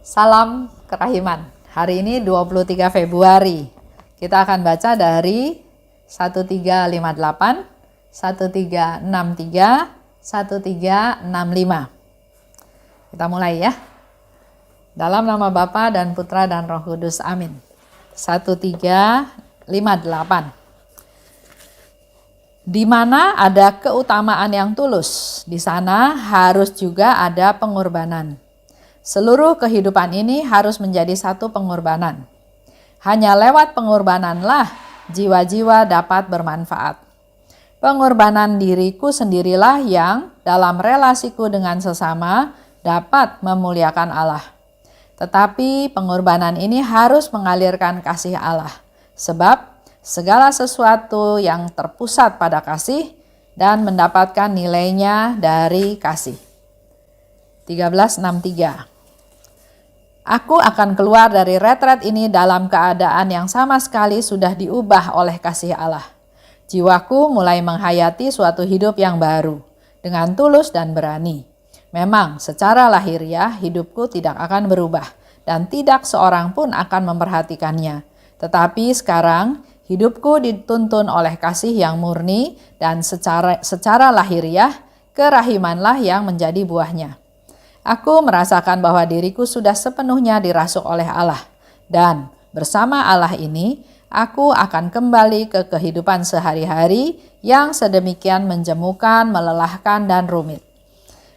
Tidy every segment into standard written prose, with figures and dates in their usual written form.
Salam kerahiman. Hari ini 23 Februari. Kita akan baca dari 1358, 1363, 1365. Kita mulai ya. Dalam nama Bapa dan Putra dan Roh Kudus. Amin. 1358. Di mana ada keutamaan yang tulus, di sana harus juga ada pengorbanan. Seluruh kehidupan ini harus menjadi satu pengorbanan. Hanya lewat pengorbananlah jiwa-jiwa dapat bermanfaat. Pengorbanan diriku sendirilah yang dalam relasiku dengan sesama dapat memuliakan Allah. Tetapi pengorbanan ini harus mengalirkan kasih Allah. Sebab segala sesuatu yang terpusat pada kasih dan mendapatkan nilainya dari kasih. 1363. Aku akan keluar dari retret ini dalam keadaan yang sama sekali sudah diubah oleh kasih Allah. Jiwaku mulai menghayati suatu hidup yang baru, dengan tulus dan berani. Memang secara lahiriah hidupku tidak akan berubah, dan tidak seorang pun akan memperhatikannya. Tetapi sekarang hidupku dituntun oleh kasih yang murni, dan secara lahiriah kerahimanlah yang menjadi buahnya. Aku merasakan bahwa diriku sudah sepenuhnya dirasuk oleh Allah, dan bersama Allah ini aku akan kembali ke kehidupan sehari-hari yang sedemikian menjemukan, melelahkan, dan rumit.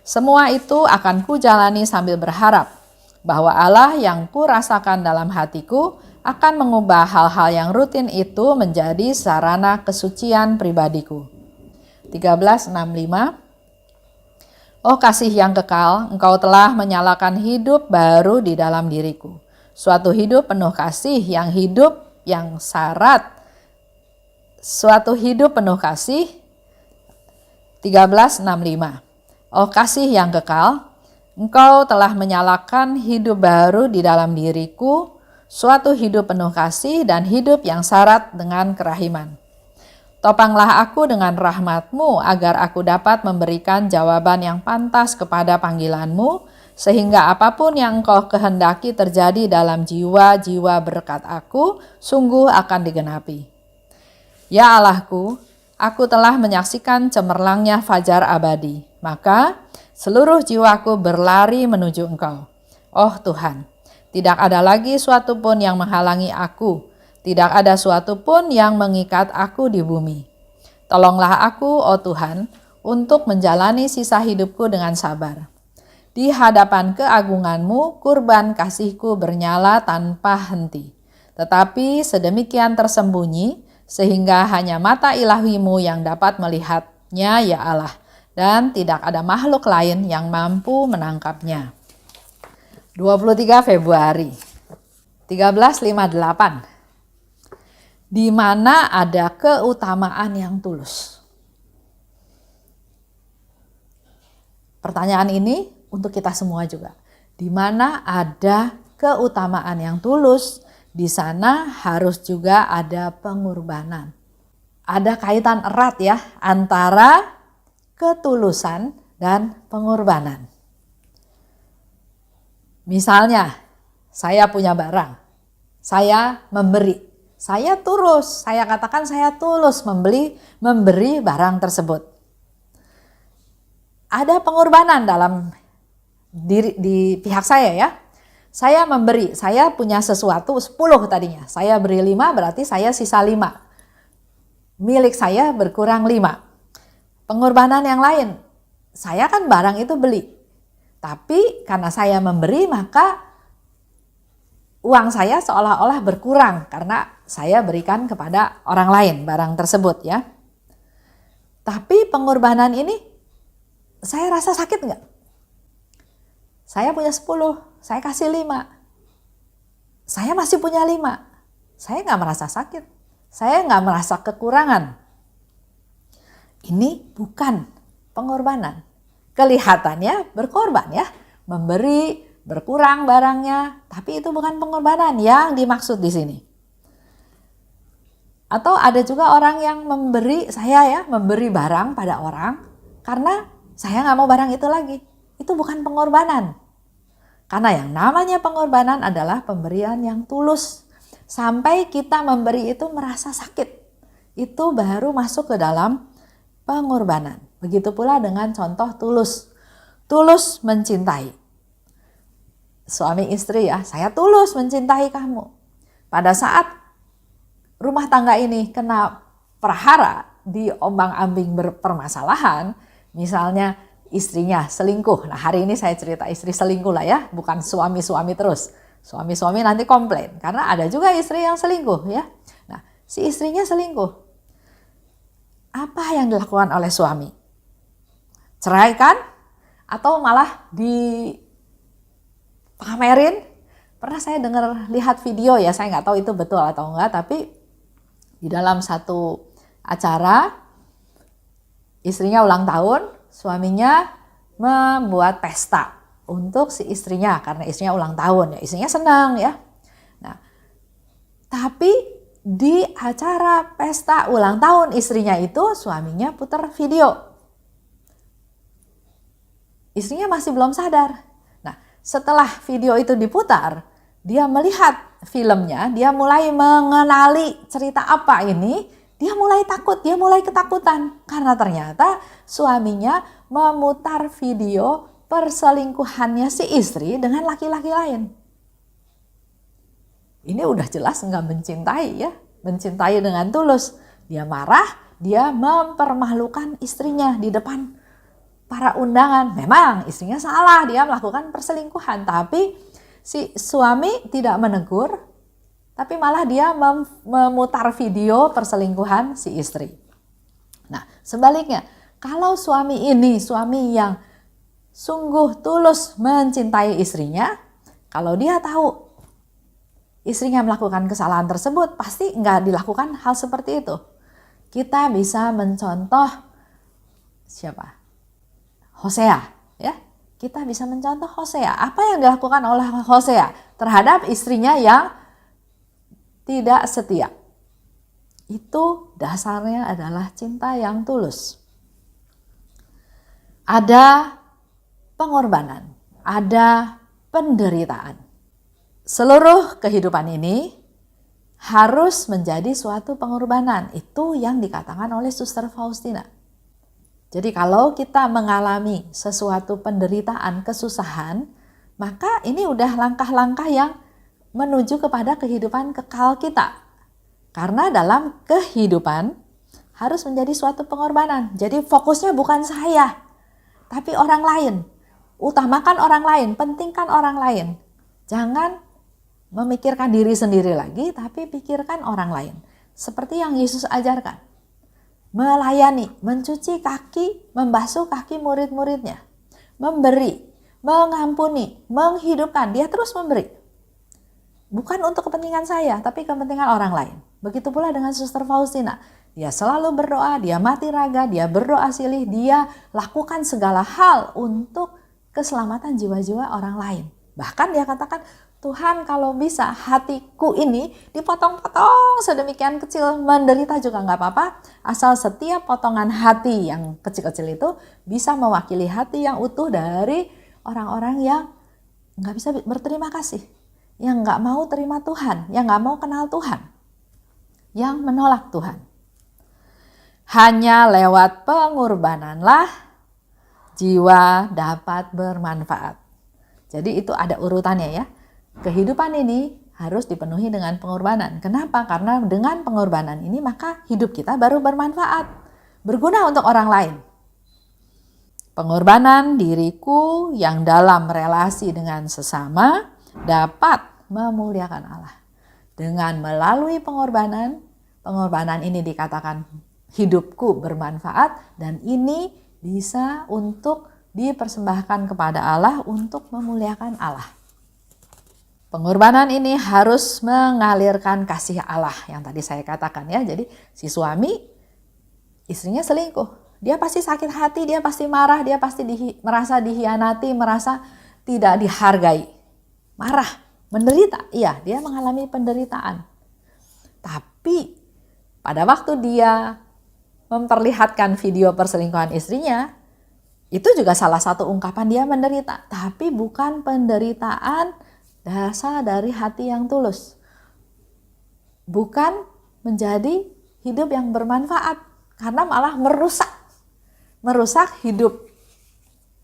Semua itu akan kujalani sambil berharap bahwa Allah yang kurasakan dalam hatiku akan mengubah hal-hal yang rutin itu menjadi sarana kesucian pribadiku. 1365. Oh kasih yang kekal, Engkau telah menyalakan hidup baru di dalam diriku. Suatu hidup penuh kasih, yang syarat. Suatu hidup penuh kasih. 1365. Oh kasih yang kekal, Engkau telah menyalakan hidup baru di dalam diriku. Suatu hidup penuh kasih dan hidup yang syarat dengan kerahiman. Topanglah aku dengan rahmat-Mu agar aku dapat memberikan jawaban yang pantas kepada panggilan-Mu, sehingga apapun yang Engkau kehendaki terjadi dalam jiwa-jiwa berkat aku, sungguh akan digenapi. Ya Allahku, aku telah menyaksikan cemerlangnya fajar abadi, maka seluruh jiwaku berlari menuju Engkau. Oh Tuhan, tidak ada lagi suatu pun yang menghalangi aku. Tidak ada suatu pun yang mengikat aku di bumi. Tolonglah aku, oh Tuhan, untuk menjalani sisa hidupku dengan sabar. Di hadapan keagungan-Mu, kurban kasihku bernyala tanpa henti. Tetapi sedemikian tersembunyi, sehingga hanya mata ilahi-Mu yang dapat melihatnya, ya Allah, dan tidak ada makhluk lain yang mampu menangkapnya. 23 Februari 1358. Di mana ada keutamaan yang tulus. Pertanyaan ini untuk kita semua juga. Di mana ada keutamaan yang tulus, di sana harus juga ada pengorbanan. Ada kaitan erat ya antara ketulusan dan pengorbanan. Misalnya, saya punya barang, saya memberi. Saya katakan saya tulus memberi barang tersebut. Ada pengorbanan dalam di pihak saya ya. Saya memberi, saya punya sesuatu 10 tadinya. Saya beri 5 berarti saya sisa 5. Milik saya berkurang 5. Pengorbanan yang lain, saya kan barang itu beli. Tapi karena saya memberi maka uang saya seolah-olah berkurang karena saya berikan kepada orang lain barang tersebut ya. Tapi pengorbanan ini saya rasa sakit enggak? Saya punya 10, saya kasih 5. Saya masih punya 5. Saya enggak merasa sakit. Saya enggak merasa kekurangan. Ini bukan pengorbanan. Kelihatannya berkorban ya, memberi, berkurang barangnya, tapi itu bukan pengorbanan yang dimaksud di sini. Atau ada juga orang yang memberi barang pada orang karena saya nggak mau barang itu lagi. Itu bukan pengorbanan. Karena yang namanya pengorbanan adalah pemberian yang tulus. Sampai kita memberi itu merasa sakit. Itu baru masuk ke dalam pengorbanan. Begitu pula dengan contoh tulus. Tulus mencintai. Suami istri ya, saya tulus mencintai kamu. Pada saat rumah tangga ini kena prahara, diombang-ambing berpermasalahan, misalnya istrinya selingkuh. Nah, hari ini saya cerita istri selingkuh lah ya, bukan suami-suami terus. Suami-suami nanti komplain karena ada juga istri yang selingkuh ya. Nah, si istrinya selingkuh. Apa yang dilakukan oleh suami? Ceraikan atau malah dipamerin? Pernah saya lihat video ya, saya nggak tahu itu betul atau enggak, tapi di dalam satu acara istrinya ulang tahun, suaminya membuat pesta untuk si istrinya karena istrinya ulang tahun ya, istrinya senang ya. Nah, tapi di acara pesta ulang tahun istrinya itu suaminya putar video. Istrinya masih belum sadar. Nah, setelah video itu diputar, dia melihat filmnya, dia mulai mengenali cerita apa ini, dia mulai takut, dia mulai ketakutan. Karena ternyata suaminya memutar video perselingkuhannya si istri dengan laki-laki lain. Ini udah jelas nggak mencintai ya, mencintai dengan tulus. Dia marah, dia mempermalukan istrinya di depan para undangan. Memang istrinya salah, dia melakukan perselingkuhan, tapi si suami tidak menegur, tapi malah dia memutar video perselingkuhan si istri. Nah, sebaliknya, kalau suami ini suami yang sungguh tulus mencintai istrinya, kalau dia tahu istrinya melakukan kesalahan tersebut, pasti nggak dilakukan hal seperti itu. Kita bisa mencontoh siapa? Hosea, ya. Kita bisa mencontoh Hosea. Apa yang dilakukan oleh Hosea terhadap istrinya yang tidak setia? Itu dasarnya adalah cinta yang tulus. Ada pengorbanan, ada penderitaan. Seluruh kehidupan ini harus menjadi suatu pengorbanan. Itu yang dikatakan oleh Suster Faustina. Jadi kalau kita mengalami sesuatu penderitaan, kesusahan, maka ini udah langkah-langkah yang menuju kepada kehidupan kekal kita. Karena dalam kehidupan harus menjadi suatu pengorbanan. Jadi fokusnya bukan saya, tapi orang lain. Utamakan orang lain, pentingkan orang lain. Jangan memikirkan diri sendiri lagi, tapi pikirkan orang lain. Seperti yang Yesus ajarkan. Melayani, mencuci kaki, membasuh kaki murid-muridnya. Memberi, mengampuni, menghidupkan. Dia terus memberi. Bukan untuk kepentingan saya, tapi kepentingan orang lain. Begitu pula dengan Suster Faustina. Dia selalu berdoa, dia mati raga, dia berdoa silih, dia lakukan segala hal untuk keselamatan jiwa-jiwa orang lain. Bahkan dia katakan, Tuhan kalau bisa hatiku ini dipotong-potong sedemikian kecil, menderita juga nggak apa-apa, asal setiap potongan hati yang kecil-kecil itu bisa mewakili hati yang utuh dari orang-orang yang nggak bisa berterima kasih, yang nggak mau terima Tuhan, yang nggak mau kenal Tuhan, yang menolak Tuhan. Hanya lewat pengorbananlah jiwa dapat bermanfaat. Jadi itu ada urutannya ya. Kehidupan ini harus dipenuhi dengan pengorbanan. Kenapa? Karena dengan pengorbanan ini maka hidup kita baru bermanfaat, berguna untuk orang lain. Pengorbanan diriku yang dalam relasi dengan sesama dapat memuliakan Allah. Dengan melalui pengorbanan ini dikatakan hidupku bermanfaat dan ini bisa untuk dipersembahkan kepada Allah untuk memuliakan Allah. Pengorbanan ini harus mengalirkan kasih Allah yang tadi saya katakan ya. Jadi si suami istrinya selingkuh, dia pasti sakit hati, dia pasti marah, dia pasti merasa dihianati, merasa tidak dihargai. Marah, menderita, iya dia mengalami penderitaan. Tapi pada waktu dia memperlihatkan video perselingkuhan istrinya, Itu juga salah satu ungkapan dia menderita, tapi bukan penderitaan dasar dari hati yang tulus. Bukan menjadi hidup yang bermanfaat, karena malah merusak hidup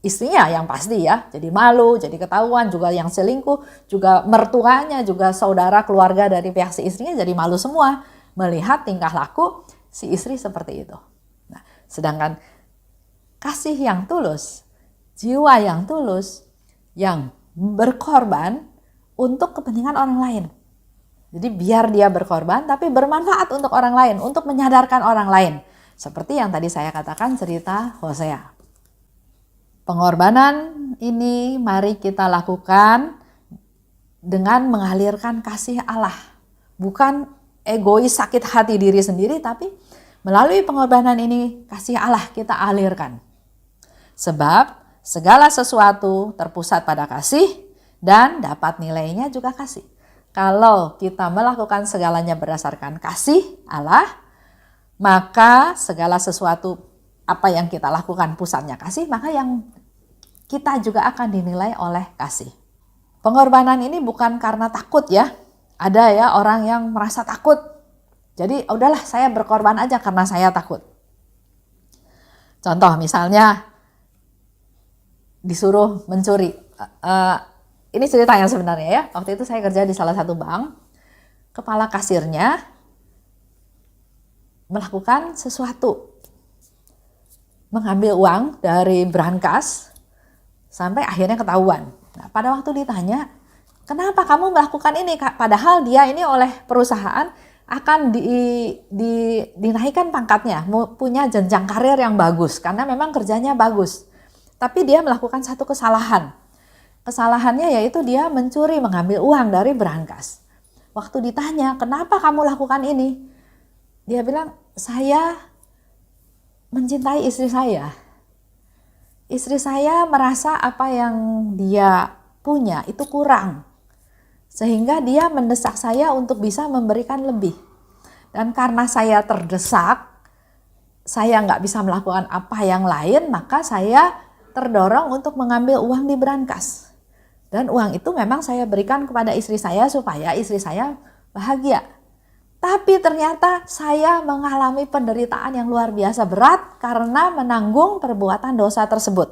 istrinya yang pasti ya. Jadi malu, jadi ketahuan, juga yang selingkuh, juga mertuanya, juga saudara keluarga dari pihak si istrinya jadi malu semua melihat tingkah laku si istri seperti itu. Nah, sedangkan kasih yang tulus, jiwa yang tulus, yang berkorban untuk kepentingan orang lain. Jadi biar dia berkorban tapi bermanfaat untuk orang lain, untuk menyadarkan orang lain. Seperti yang tadi saya katakan cerita Hosea. Pengorbanan ini mari kita lakukan dengan mengalirkan kasih Allah. Bukan egois sakit hati diri sendiri, tapi melalui pengorbanan ini kasih Allah kita alirkan. Sebab segala sesuatu terpusat pada kasih dan dapat nilainya juga kasih. Kalau kita melakukan segalanya berdasarkan kasih Allah, maka segala sesuatu apa yang kita lakukan pusatnya kasih, maka yang kita juga akan dinilai oleh kasih. Pengorbanan ini bukan karena takut ya. Ada ya orang yang merasa takut. Jadi udahlah saya berkorban aja karena saya takut. Contoh misalnya disuruh mencuri. Ini cerita yang sebenarnya ya. Waktu itu saya kerja di salah satu bank. Kepala kasirnya melakukan sesuatu. Mengambil uang dari brankas sampai akhirnya ketahuan. Nah, pada waktu ditanya, kenapa kamu melakukan ini? Padahal dia ini oleh perusahaan akan dinaikkan pangkatnya, punya jenjang karir yang bagus karena memang kerjanya bagus. Tapi dia melakukan satu kesalahan. Kesalahannya yaitu dia mencuri, mengambil uang dari brankas. Waktu ditanya, kenapa kamu lakukan ini? Dia bilang, saya mencintai istri saya. Istri saya merasa apa yang dia punya itu kurang. Sehingga dia mendesak saya untuk bisa memberikan lebih. Dan karena saya terdesak, saya nggak bisa melakukan apa yang lain, maka saya terdorong untuk mengambil uang di brankas. Dan uang itu memang saya berikan kepada istri saya supaya istri saya bahagia. Tapi ternyata saya mengalami penderitaan yang luar biasa berat karena menanggung perbuatan dosa tersebut.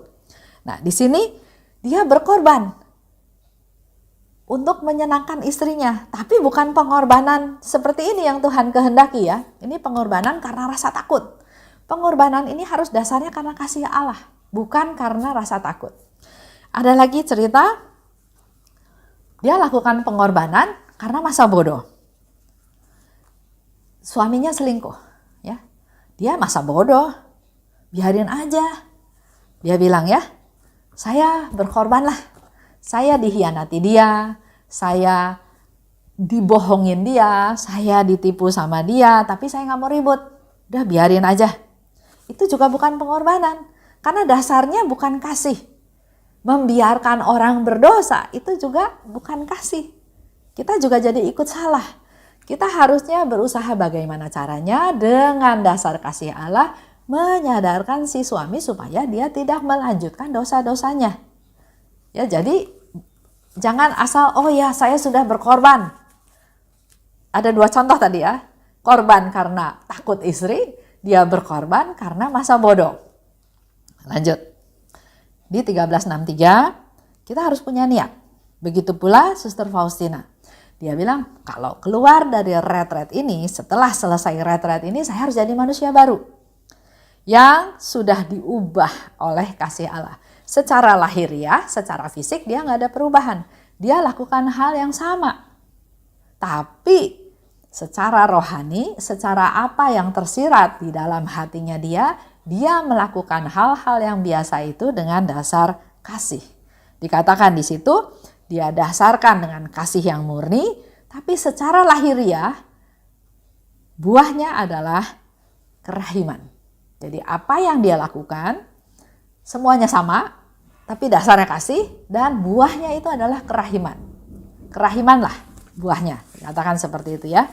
Nah, di sini dia berkorban untuk menyenangkan istrinya. Tapi bukan pengorbanan seperti ini yang Tuhan kehendaki ya. Ini pengorbanan karena rasa takut. Pengorbanan ini harus dasarnya karena kasih Allah, bukan karena rasa takut. Ada lagi cerita, dia lakukan pengorbanan karena masa bodoh. Suaminya selingkuh, ya. Dia masa bodoh, biarin aja. Dia bilang ya, saya berkorban lah. Saya dihianati dia, saya dibohongin dia, saya ditipu sama dia, tapi saya nggak mau ribut. Udah biarin aja. Itu juga bukan pengorbanan, karena dasarnya bukan kasih. Membiarkan orang berdosa itu juga bukan kasih. Kita juga jadi ikut salah. Kita harusnya berusaha bagaimana caranya dengan dasar kasih Allah menyadarkan si suami supaya dia tidak melanjutkan dosa-dosanya. Ya, jadi jangan asal oh ya saya sudah berkorban. Ada dua contoh tadi ya. Korban karena takut istri, dia berkorban karena masa bodoh. Lanjut. Di 1363 kita harus punya niat. Begitu pula Suster Faustina. Dia bilang, kalau keluar dari retret ini, setelah selesai retret ini, saya harus jadi manusia baru. Yang sudah diubah oleh kasih Allah. Secara lahiriah, secara fisik, dia nggak ada perubahan. Dia lakukan hal yang sama. Tapi, secara rohani, secara apa yang tersirat di dalam hatinya dia melakukan hal-hal yang biasa itu dengan dasar kasih. Dikatakan di situ, dia dasarkan dengan kasih yang murni, tapi secara lahiriah buahnya adalah kerahiman. Jadi apa yang dia lakukan semuanya sama, tapi dasarnya kasih dan buahnya itu adalah kerahiman. Kerahimanlah buahnya, dikatakan seperti itu ya.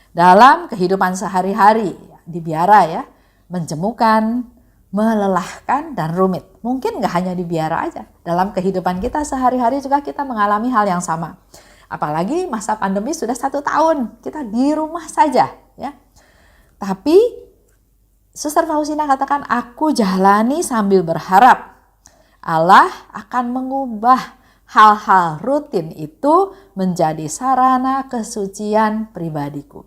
Dalam kehidupan sehari-hari di biara ya, menjemukan, melelahkan dan rumit. Mungkin nggak hanya di biara aja, dalam kehidupan kita sehari-hari juga kita mengalami hal yang sama. Apalagi masa pandemi sudah 1 tahun, kita di rumah saja, ya. Tapi Suster Faustina katakan, aku jalani sambil berharap Allah akan mengubah hal-hal rutin itu menjadi sarana kesucian pribadiku.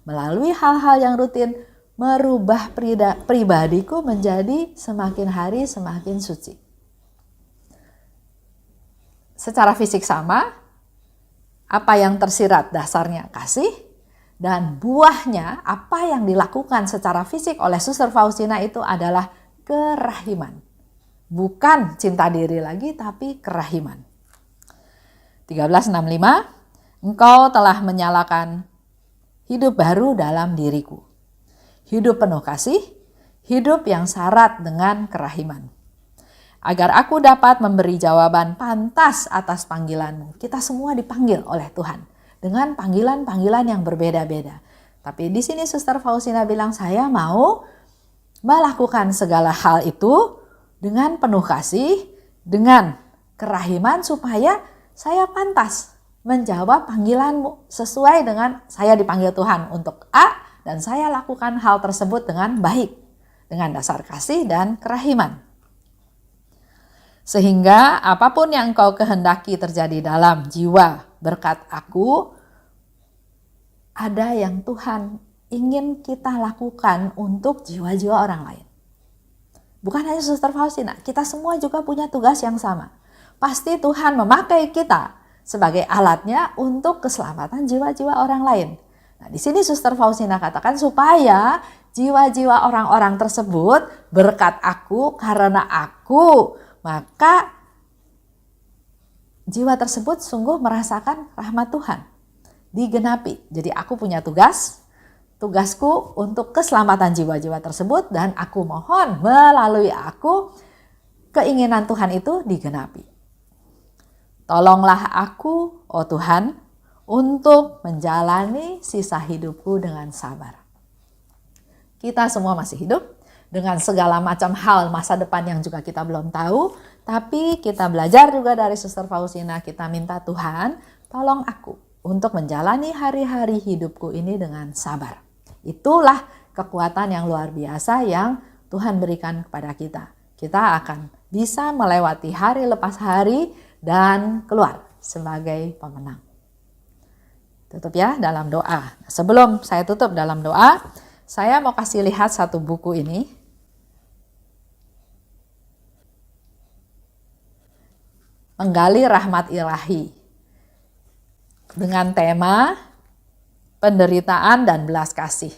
Melalui hal-hal yang rutin, merubah pribadiku menjadi semakin hari semakin suci. Secara fisik sama, apa yang tersirat dasarnya kasih, dan buahnya apa yang dilakukan secara fisik oleh Suster Faustina itu adalah kerahiman. Bukan cinta diri lagi, tapi kerahiman. 1365, engkau telah menyalakan hidup baru dalam diriku. Hidup penuh kasih, hidup yang syarat dengan kerahiman. Agar aku dapat memberi jawaban pantas atas panggilanmu. Kita semua dipanggil oleh Tuhan dengan panggilan-panggilan yang berbeda-beda. Tapi di sini Suster Faustina bilang, saya mau melakukan segala hal itu dengan penuh kasih, dengan kerahiman supaya saya pantas menjawab panggilanmu sesuai dengan saya dipanggil Tuhan untuk A, dan saya lakukan hal tersebut dengan baik, dengan dasar kasih dan kerahiman. Sehingga apapun yang engkau kehendaki terjadi dalam jiwa berkat aku, ada yang Tuhan ingin kita lakukan untuk jiwa-jiwa orang lain. Bukan hanya Suster Faustina, kita semua juga punya tugas yang sama. Pasti Tuhan memakai kita sebagai alatnya untuk keselamatan jiwa-jiwa orang lain. Nah, di sini Suster Faustina katakan supaya jiwa-jiwa orang-orang tersebut berkat aku, karena aku, maka jiwa tersebut sungguh merasakan rahmat Tuhan. Digenapi. Jadi aku punya tugasku untuk keselamatan jiwa-jiwa tersebut, dan aku mohon melalui aku keinginan Tuhan itu digenapi. Tolonglah aku, oh Tuhan, untuk menjalani sisa hidupku dengan sabar. Kita semua masih hidup dengan segala macam hal masa depan yang juga kita belum tahu, tapi kita belajar juga dari Suster Faustina, kita minta Tuhan, tolong aku untuk menjalani hari-hari hidupku ini dengan sabar. Itulah kekuatan yang luar biasa yang Tuhan berikan kepada kita. Kita akan bisa melewati hari lepas hari dan keluar sebagai pemenang. Tutup ya dalam doa. Sebelum saya tutup dalam doa, saya mau kasih lihat satu buku ini. Menggali Rahmat Ilahi. Dengan tema penderitaan dan belas kasih.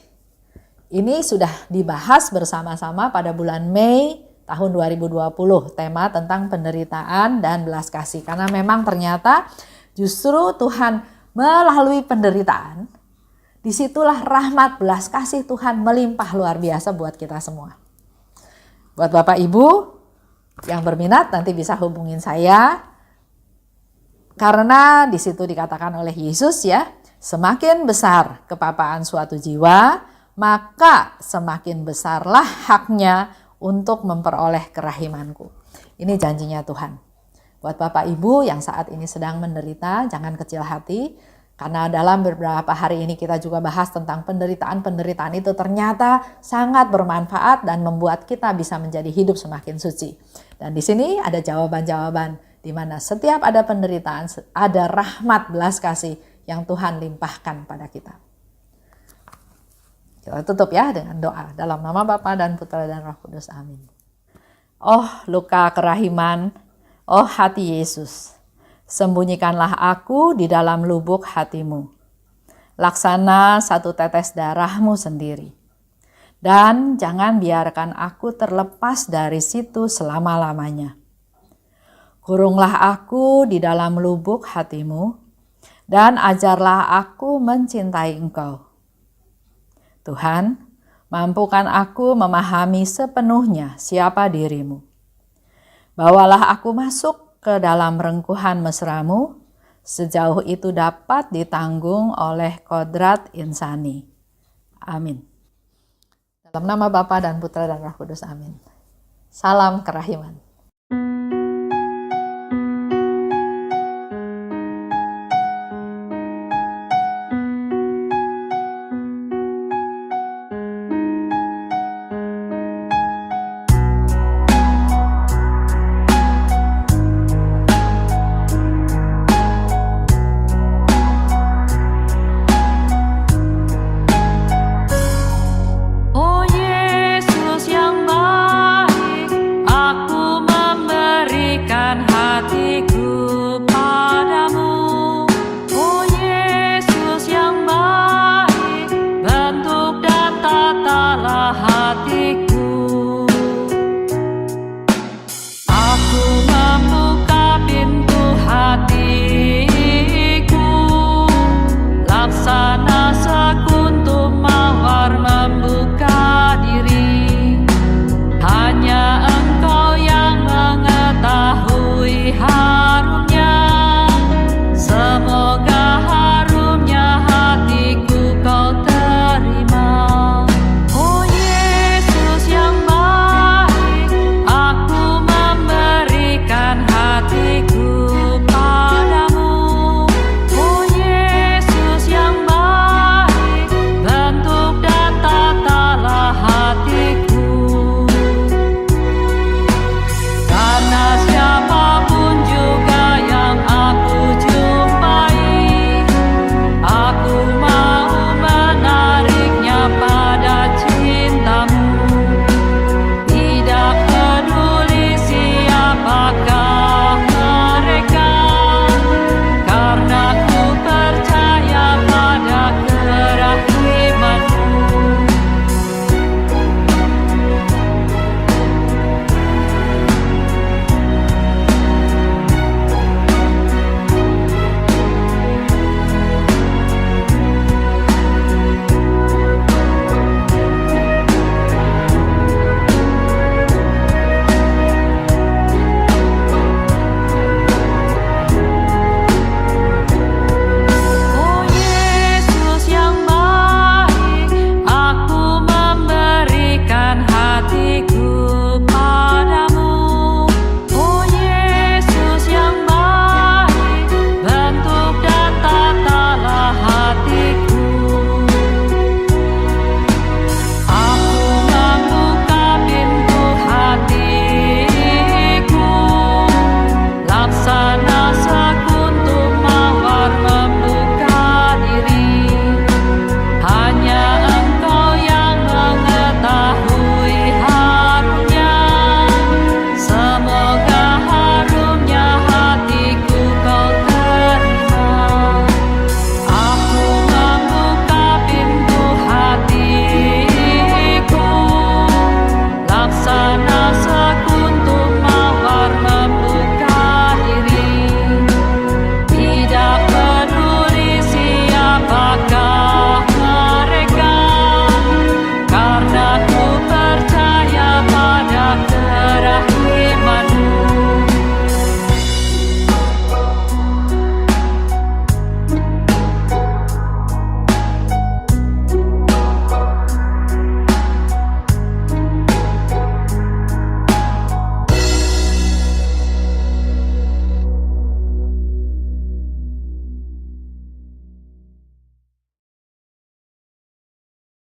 Ini sudah dibahas bersama-sama pada bulan Mei tahun 2020, tema tentang penderitaan dan belas kasih. Karena memang ternyata justru Tuhan melalui penderitaan, disitulah rahmat belas kasih Tuhan melimpah luar biasa buat kita semua. Buat Bapak Ibu yang berminat nanti bisa hubungin saya, karena di situ dikatakan oleh Yesus ya, semakin besar kepapaan suatu jiwa, maka semakin besarlah haknya untuk memperoleh kerahimanku. Ini janjinya Tuhan. Buat Bapak Ibu yang saat ini sedang menderita, jangan kecil hati. Karena dalam beberapa hari ini kita juga bahas tentang penderitaan itu ternyata sangat bermanfaat dan membuat kita bisa menjadi hidup semakin suci. Dan di sini ada jawaban-jawaban di mana setiap ada penderitaan, ada rahmat belas kasih yang Tuhan limpahkan pada kita. Kita tutup ya dengan doa. Dalam nama Bapa dan Putra dan Roh Kudus. Amin. Oh luka kerahiman, oh hati Yesus, sembunyikanlah aku di dalam lubuk hatimu. Laksana satu tetes darahmu sendiri. Dan jangan biarkan aku terlepas dari situ selama-lamanya. Kurunglah aku di dalam lubuk hatimu, dan ajarlah aku mencintai Engkau. Tuhan, mampukan aku memahami sepenuhnya siapa dirimu. Bawalah aku masuk ke dalam rengkuhan mesramu, sejauh itu dapat ditanggung oleh kodrat insani. Amin. Dalam nama Bapa dan Putra dan Roh Kudus, amin. Salam kerahiman.